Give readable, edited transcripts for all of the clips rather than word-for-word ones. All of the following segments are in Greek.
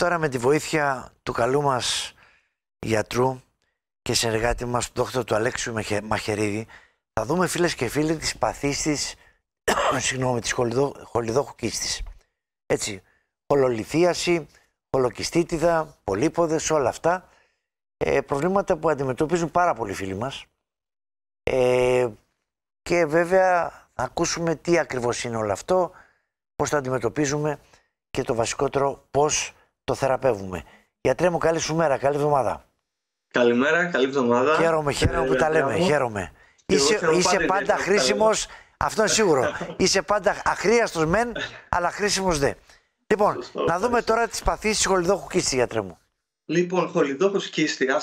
τώρα με τη βοήθεια του καλού μας γιατρού και συνεργάτη μας, του δόκτωρα του Αλέξιου Μαχαιρίδη, θα δούμε, φίλες και φίλοι, τις παθήσεις της χολιδόχου κίστης. Έτσι, χολολιθίαση, χολοκυστίτιδα, πολύποδες, όλα αυτά. Προβλήματα που αντιμετωπίζουν πάρα πολλοί φίλοι μας. Και βέβαια θα ακούσουμε τι ακριβώς είναι όλο αυτό, πώς το αντιμετωπίζουμε και το βασικότερο πώς το θεραπεύουμε. Γιατρέ μου, καλή σου μέρα, καλή εβδομάδα. Καλημέρα, καλή εβδομάδα. Χαίρομαι που τα λέμε, χαίρομαι. Είσαι πάντα χρήσιμος, αυτό είναι σίγουρο. Είσαι πάντα αχρίαστος μεν, αλλά χρήσιμος δε. Λοιπόν, να δούμε τώρα τις παθήσεις χολιδόχου κίστη, γιατρέ μου. Λοιπόν, χολιδόχος κίστη, θα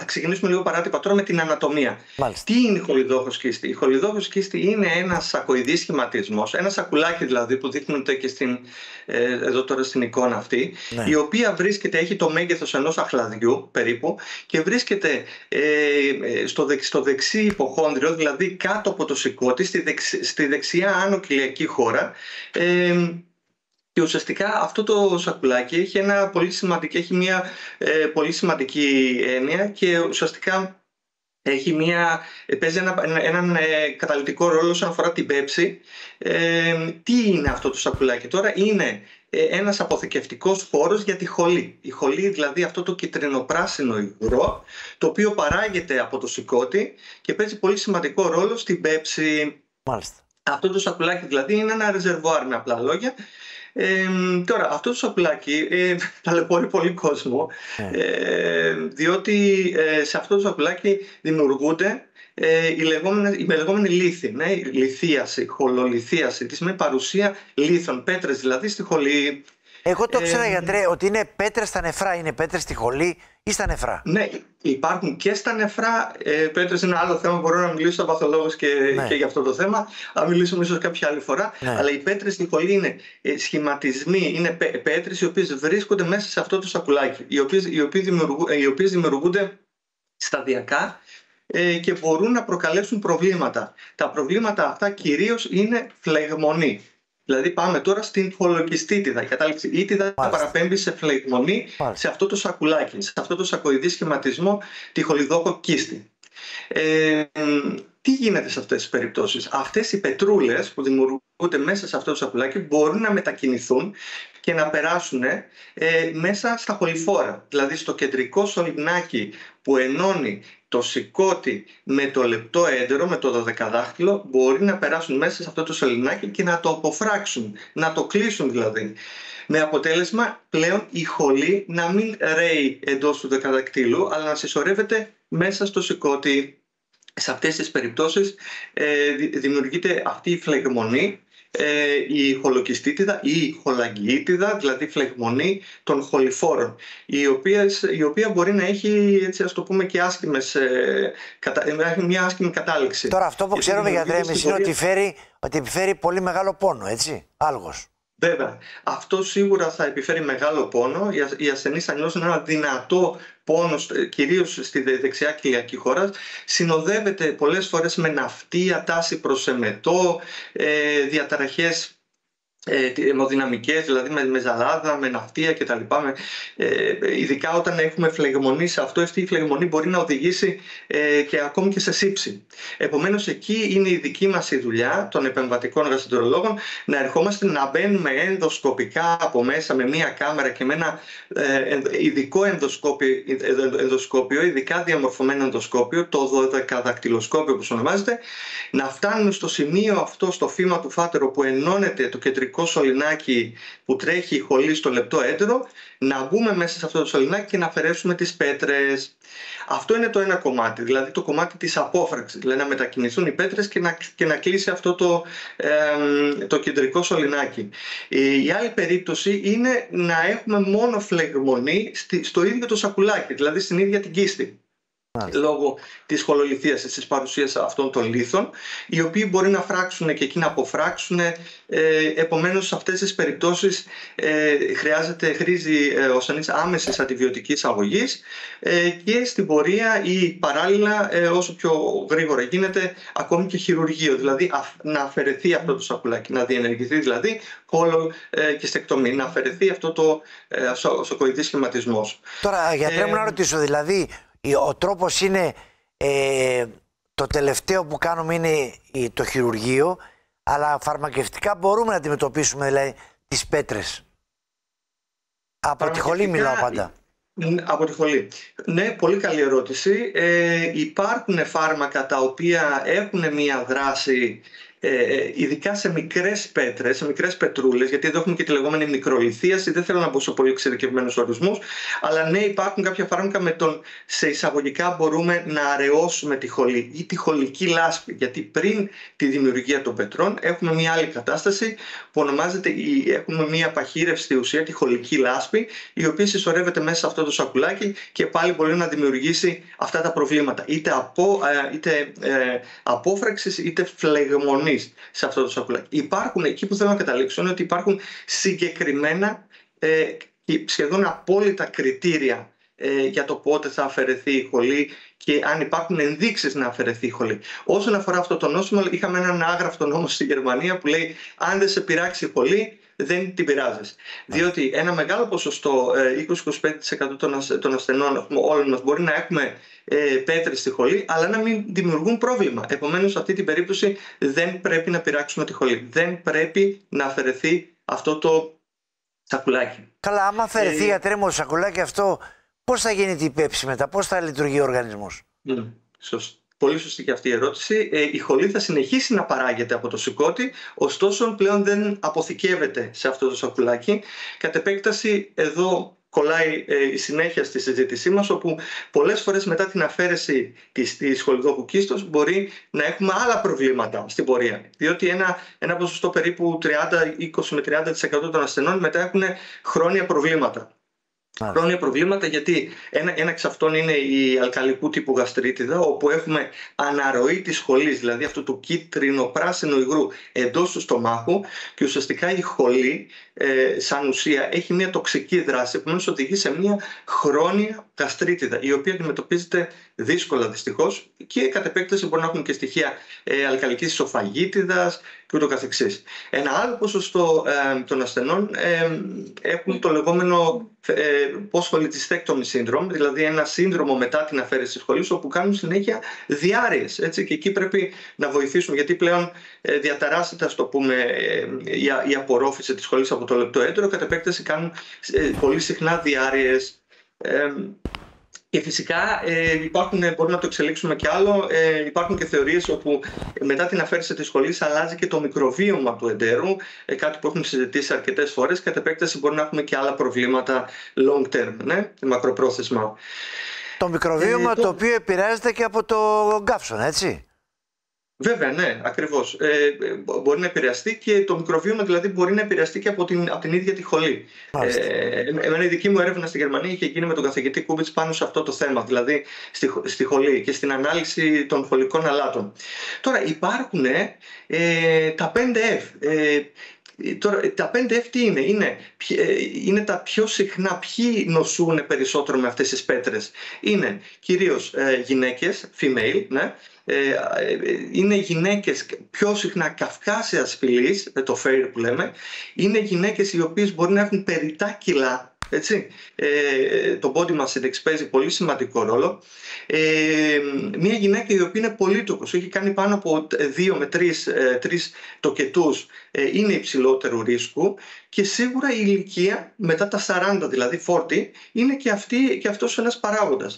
ξεκινήσουμε λίγο παράτυπα τώρα με την ανατομία. Μάλιστα. Τι είναι η χολιδόχος κίστη? Η χολιδόχος κίστη είναι ένας σακοειδής σχηματισμός, ένα σακουλάκι δηλαδή που δείχνεται και εδώ τώρα στην εικόνα αυτή, ναι. Η οποία έχει το μέγεθος ενός αχλαδιού περίπου και βρίσκεται στο δεξί υποχόνδριο, δηλαδή κάτω από το σηκώτη, στη δεξιά άνω κοιλιακή χώρα. Και ουσιαστικά αυτό το σακουλάκι έχει μια πολύ σημαντική έννοια και ουσιαστικά παίζει έναν καταλυτικό ρόλο όσον αφορά την πέψη. Τι είναι αυτό το σακουλάκι τώρα? Είναι ένας αποθηκευτικός χώρος για τη χολή. Η χολή, δηλαδή αυτό το κυτρινοπράσινο υγρό, το οποίο παράγεται από το σηκώτη και παίζει πολύ σημαντικό ρόλο στην πέψη. Μάλιστα. Αυτό το σακουλάκι δηλαδή είναι ένα ρεζερβουάρ, με απλά λόγια. Τώρα, αυτό το σακουλάκι ταλαιπωρεί πολύ κόσμο, διότι σε αυτό το σακουλάκι δημιουργούνται η λεγόμενη λίθη, λιθίαση, χολολιθίαση, τη σημαίνει παρουσία λίθων, πέτρες δηλαδή στη χολή. Εγώ το ήξερα, γιατρέ, ότι είναι πέτρες στα νεφρά. Είναι πέτρες στη χολή ή στα νεφρά? Ναι, υπάρχουν και στα νεφρά. Πέτρες είναι άλλο θέμα. Μπορώ να μιλήσω σαν παθολόγος και για αυτό το θέμα. Αν μιλήσουμε ίσως κάποια άλλη φορά. Ναι. Αλλά οι πέτρες στη χολή είναι σχηματισμοί, είναι πέτρες οι οποίες βρίσκονται μέσα σε αυτό το σακουλάκι. Οι οποίες δημιουργούνται σταδιακά και μπορούν να προκαλέσουν προβλήματα. Τα προβλήματα αυτά κυρίως είναι φλεγμονή. Δηλαδή πάμε τώρα στην χολοκυστίτιδα. Η κατάληξη ήτιδα παραπέμπει σε φλεγμονή, σε αυτό το σακουλάκι, σε αυτό το σακοειδή σχηματισμό, τη χολιδόχο κίστη. Τι γίνεται σε αυτές τις περιπτώσεις? Αυτές οι πετρούλες που δημιουργούνται μέσα σε αυτό το σακουλάκι μπορούν να μετακινηθούν και να περάσουν μέσα στα χοληφόρα. Δηλαδή στο κεντρικό σωληνάκι που ενώνει το σηκώτη με το λεπτό έντερο, με το δωδεκαδάχτυλο, μπορεί να περάσουν μέσα σε αυτό το σωληνάκι και να το αποφράξουν, να το κλείσουν δηλαδή. Με αποτέλεσμα πλέον η χολή να μην ρέει εντός του δεκαδακτύλου, αλλά να συσσωρεύεται μέσα στο σηκώτη. Σε αυτές τις περιπτώσεις δημιουργείται αυτή η φλεγμονή, η χολοκυστίτιδα ή η χολαγγιίτιδα, δηλαδή φλεγμονή των χοληφόρων, η οποία μπορεί να έχει, έτσι ας το πούμε, και μια άσχημη κατάληξη. Τώρα αυτό που ξέρουμε, γιατρέ, εμείς είναι ότι επιφέρει πολύ μεγάλο πόνο, έτσι, άλγος. Βέβαια, αυτό σίγουρα θα επιφέρει μεγάλο πόνο. Οι ασθενείς θα νιώσουν ένα δυνατό πόνο, κυρίως στη δεξιά κοιλιακή χώρα. Συνοδεύεται πολλές φορές με ναυτία, τάση προς εμετό, διαταραχές αιμοδυναμικές, δηλαδή με ζαλάδα, με ναυτία κτλ. Ειδικά όταν έχουμε φλεγμονή σε αυτό, αυτή η φλεγμονή μπορεί να οδηγήσει και ακόμη και σε σύψη. Επομένως, εκεί είναι η δική μας η δουλειά των επεμβατικών γαστρεντερολόγων, να ερχόμαστε να μπαίνουμε ενδοσκοπικά από μέσα με μία κάμερα και με ένα ειδικό ενδοσκόπιο, ειδικά διαμορφωμένο ενδοσκόπιο, το δωδεκαδακτυλοσκόπιο όπως ονομάζεται, να φτάνουμε στο σημείο αυτό, στο φύμα του φάτερο που ενώνεται το κεντρικό σωληνάκι που τρέχει η χολή στο λεπτό έντερο, να μπούμε μέσα σε αυτό το σωληνάκι και να αφαιρέσουμε τις πέτρες. Αυτό είναι το ένα κομμάτι, δηλαδή το κομμάτι της απόφραξης, δηλαδή να μετακινηθούν οι πέτρες και να κλείσει αυτό το κεντρικό σωληνάκι. Η άλλη περίπτωση είναι να έχουμε μόνο φλεγμονή στο ίδιο το σακουλάκι, δηλαδή στην ίδια την κίστη. λόγω της χολολιθίασης, της παρουσίας αυτών των λίθων, οι οποίοι μπορεί να φράξουν και εκεί να αποφράξουν. Επομένως, σε αυτές τις περιπτώσεις χρήζει ο ασθενής άμεσης αντιβιωτικής αγωγής και στην πορεία ή παράλληλα, όσο πιο γρήγορα γίνεται, ακόμη και χειρουργείο, δηλαδή να αφαιρεθεί αυτό το σακουλάκι, να διενεργηθεί δηλαδή κολοκυστεκτομή, να αφαιρεθεί αυτό το σωκοειδής σχηματισμός. Τώρα, γιατρέ μου, να ρωτήσω, δηλαδή ο τρόπος είναι, το τελευταίο που κάνουμε είναι το χειρουργείο, αλλά φαρμακευτικά μπορούμε να αντιμετωπίσουμε δηλαδή τις πέτρες. Από τη χολή μιλάω πάντα. Από τη χολή. Ναι, πολύ καλή ερώτηση. Υπάρχουν φάρμακα τα οποία έχουν μία δράση ειδικά σε μικρές πέτρες, σε μικρές πετρούλες, γιατί εδώ έχουμε και τη λεγόμενη μικρολιθίαση. Δεν θέλω να μπω σε πολύ εξειδικευμένους ορισμούς, αλλά ναι, υπάρχουν κάποια φάρμακα σε εισαγωγικά μπορούμε να αραιώσουμε τη χολή ή τη χολική λάσπη. Γιατί πριν τη δημιουργία των πετρών έχουμε μια άλλη κατάσταση που ονομάζεται, έχουμε μια παχύρευστη ουσία, τη χολική λάσπη, η οποία συσσωρεύεται μέσα σε αυτό το σακουλάκι και πάλι μπορεί να δημιουργήσει αυτά τα προβλήματα, είτε απόφραξης είτε φλεγμονής σε αυτό το σακουλάκι. Υπάρχουν, εκεί που θέλω να καταλήξω είναι ότι υπάρχουν συγκεκριμένα και σχεδόν απόλυτα κριτήρια για το πότε θα αφαιρεθεί η χολή και αν υπάρχουν ενδείξεις να αφαιρεθεί η χολή. Όσον αφορά αυτό το νόσημα, είχαμε έναν άγραφτο νόμο στη Γερμανία που λέει αν δεν σε πειράξει η χολή, δεν την πειράζεις. Διότι ένα μεγάλο ποσοστό, 20-25% των ασθενών όλων μας, μπορεί να έχουμε πέτρες στη χολή, αλλά να μην δημιουργούν πρόβλημα. Επομένως, σε αυτή την περίπτωση δεν πρέπει να πειράξουμε τη χολή. Δεν πρέπει να αφαιρεθεί αυτό το σακουλάκι. Καλά, άμα αφαιρεθεί, γιατρέ μου, το σακουλάκι αυτό, πώς θα γίνει την πέψη μετά, πώς θα λειτουργεί ο οργανισμός? Πολύ σωστή και αυτή η ερώτηση. Η χολή θα συνεχίσει να παράγεται από το σηκώτη, ωστόσο πλέον δεν αποθηκεύεται σε αυτό το σακουλάκι. Κατ' επέκταση, εδώ κολλάει η συνέχεια στη συζήτησή μας, όπου πολλές φορές μετά την αφαίρεση της χολιδόκου κίστος μπορεί να έχουμε άλλα προβλήματα στην πορεία. Διότι ένα ποσοστό περίπου 20 με 30% των ασθενών μετά έχουν χρόνια προβλήματα. Χρόνια προβλήματα, γιατί ένα εξ αυτών είναι η αλκαλικού τύπου γαστρίτιδα, όπου έχουμε αναρροή της χολής, δηλαδή αυτού του κίτρινο-πράσινου υγρού εντός του στομάχου, και ουσιαστικά η χολή σαν ουσία έχει μια τοξική δράση, επομένως οδηγεί σε μια χρόνια γαστρίτιδα, η οποία αντιμετωπίζεται δύσκολα δυστυχώς και κατ' επέκταση μπορεί να έχουν και στοιχεία αλκαλικής ισοφαγίτιδας και ούτω καθεξής. Ένα άλλο ποσοστό των ασθενών έχουν το λεγόμενο post-cholecystectomy syndrome, δηλαδή ένα σύνδρομο μετά την αφαίρεση της χολής, όπου κάνουν συνέχεια διάρρειες, έτσι, και εκεί πρέπει να βοηθήσουμε, γιατί πλέον διαταράσσεται, ας το πούμε, η απορρόφηση της χολής από το λεπτό έντερο, κατ' επέκταση κάνουν πολύ συχνά διάρρειες. Και φυσικά μπορούμε να το εξελίξουμε κι άλλο. Υπάρχουν και θεωρίες όπου μετά την αφαίρεση της χολής αλλάζει και το μικροβίωμα του εντέρου, κάτι που έχουμε συζητήσει αρκετές φορές. Κατ' επέκταση μπορεί να έχουμε και άλλα προβλήματα long term, μακροπρόθεσμα. Το μικροβίωμα το οποίο επηρεάζεται και από το γκάφσον, έτσι. Βέβαια, ναι, ακριβώς. Μπορεί να επηρεαστεί και το μικροβίωμα, δηλαδή μπορεί να επηρεαστεί και από την ίδια τη χολή. Εμένα η δική μου έρευνα στη Γερμανία είχε γίνει με τον καθηγητή Κούμπιτς πάνω σε αυτό το θέμα, δηλαδή στη χολή και στην ανάλυση των χολικών αλάτων. Τώρα υπάρχουν τα 5F. Τώρα, τα 5F τι είναι τα πιο συχνά, ποιοι νοσούν περισσότερο με αυτές τις πέτρες. Είναι κυρίως γυναίκες, female, ναι. Είναι γυναίκες πιο συχνά καυκάσιας φυλής, το fair που λέμε. Είναι γυναίκες οι οποίες μπορεί να έχουν περιττά κιλά, έτσι. Το body mass index παίζει πολύ σημαντικό ρόλο. Μια γυναίκα η οποία είναι πολύτοκος, έχει κάνει πάνω από 2 με 3 τοκετούς, είναι υψηλότερου ρίσκου, και σίγουρα η ηλικία μετά τα 40, δηλαδή 40, είναι και αυτός ένας παράγοντας.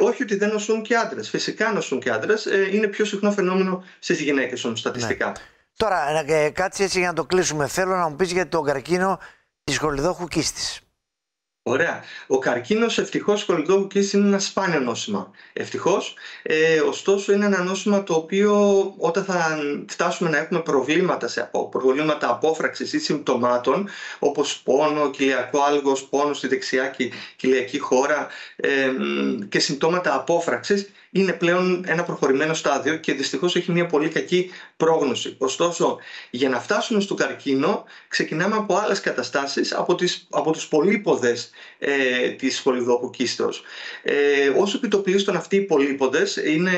Όχι ότι δεν νοσούν και άντρες, φυσικά νοσούν και άντρες, είναι πιο συχνό φαινόμενο στις γυναίκες όμως στατιστικά. Ναι. Τώρα, κάτσε έτσι για να το κλείσουμε. Θέλω να μου πεις για τον καρκίνο της χολιδόχου κίστης. Ωραία. Ο καρκίνος, ευτυχώς, χολιδόχου κίστη είναι ένα σπάνιο νόσημα. Ευτυχώς. Ωστόσο, είναι ένα νόσημα το οποίο όταν θα φτάσουμε να έχουμε προβλήματα απόφραξης ή συμπτωμάτων, όπως πόνο, κοιλιακό άλγος, πόνο στη δεξιά κοιλιακή χώρα και συμπτώματα απόφραξης, είναι πλέον ένα προχωρημένο στάδιο και δυστυχώς έχει μια πολύ κακή πρόγνωση. Ωστόσο, για να φτάσουμε στον καρκίνο, ξεκινάμε από άλλες καταστάσεις, από τους πολύποδες της χολιδόχου κίστεως. Όσο επιτοπλίστων αυτοί οι πολύποδες είναι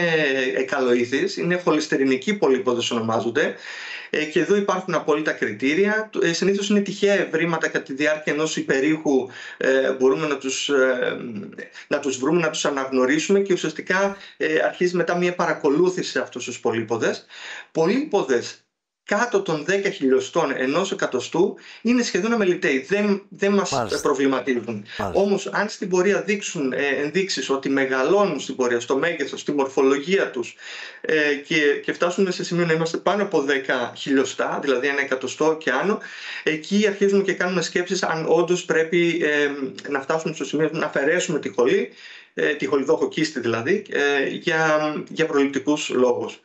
εκαλοήθεις, είναι χολυστερινικοί πολύποδες ονομάζονται, και εδώ υπάρχουν απόλυτα κριτήρια. Συνήθως είναι τυχαία ευρήματα κατά τη διάρκεια ενός υπερήχου, μπορούμε να τους βρούμε, να τους αναγνωρίσουμε και ουσιαστικά αρχίζει μετά μια παρακολούθηση σε αυτούς τους πολύποδες. Πολύποδες κάτω των 10 χιλιοστών ενός εκατοστού είναι σχεδόν αμεληταίοι, δεν μας προβληματίζουν. Όμως αν στην πορεία δείξουν ενδείξεις ότι μεγαλώνουν στην πορεία, στο μέγεθος, στη μορφολογία τους και φτάσουμε σε σημείο να είμαστε πάνω από 10 χιλιοστά, δηλαδή ένα εκατοστό και άνω, εκεί αρχίζουμε και κάνουμε σκέψεις αν όντως πρέπει να φτάσουμε στο σημείο να αφαιρέσουμε τη χολιδόχο κίστη δηλαδή, για προληπτικούς λόγους.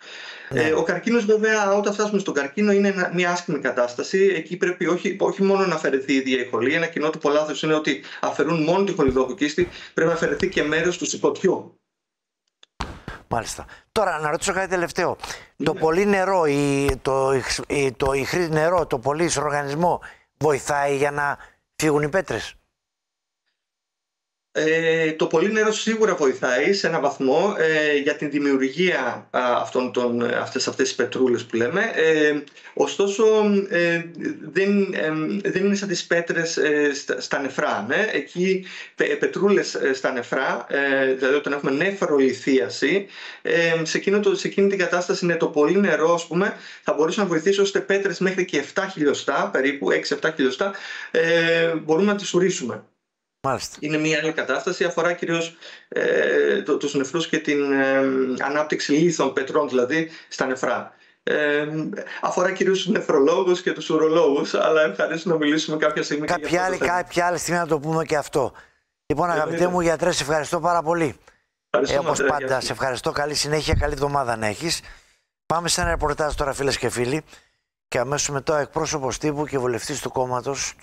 Ο καρκίνος, βέβαια, όταν φτάσουμε στον καρκίνο, είναι μια άσχημη κατάσταση. Εκεί πρέπει όχι μόνο να αφαιρεθεί η ίδια η χολή. Ένα κοινότυπο λάθος είναι ότι αφαιρούν μόνο τη χολιδόχο κίστη, πρέπει να αφαιρεθεί και μέρος του σηκωτιού. Μάλιστα. Τώρα, να ρωτήσω κάτι τελευταίο. Το πολύ νερό, το ηχρή νερό, το πολύ ισοργανισμό βοηθάει για να φύγουν οι πέτρες? Το πολύ νερό σίγουρα βοηθάει σε έναν βαθμό για την δημιουργία αυτές τις πετρούλες που λέμε. Ωστόσο δεν είναι σαν τις πέτρες στα νεφρά. Ναι. Εκεί πετρούλες στα νεφρά, δηλαδή όταν έχουμε νεφρολιθίαση, σε εκείνη την κατάσταση είναι το πολύ νερό, ας πούμε, θα μπορούσε να βοηθήσει ώστε πέτρες μέχρι και 7 χιλιοστά, περίπου 6-7 χιλιοστά, μπορούμε να τις ουρήσουμε. Μάλιστα. Είναι μια άλλη κατάσταση, αφορά κυρίως τους νεφρούς και την ανάπτυξη λίθων πετρών, δηλαδή στα νεφρά. Αφορά κυρίως τους νεφρολόγους και τους ουρολόγους, αλλά ευχαρίστω να μιλήσουμε κάποια στιγμή. Κάποια άλλη στιγμή να το πούμε και αυτό. Λοιπόν, αγαπητέ μου γιατρέ, σε ευχαριστώ πάρα πολύ. Όπως πάντα, σε ευχαριστώ. Καλή συνέχεια, καλή εβδομάδα να έχεις. Πάμε σε ένα ρεπορτάζ τώρα, φίλες και φίλοι. Και αμέσως μετά ο εκπρόσωπος τύπου και βουλευτής του κόμματος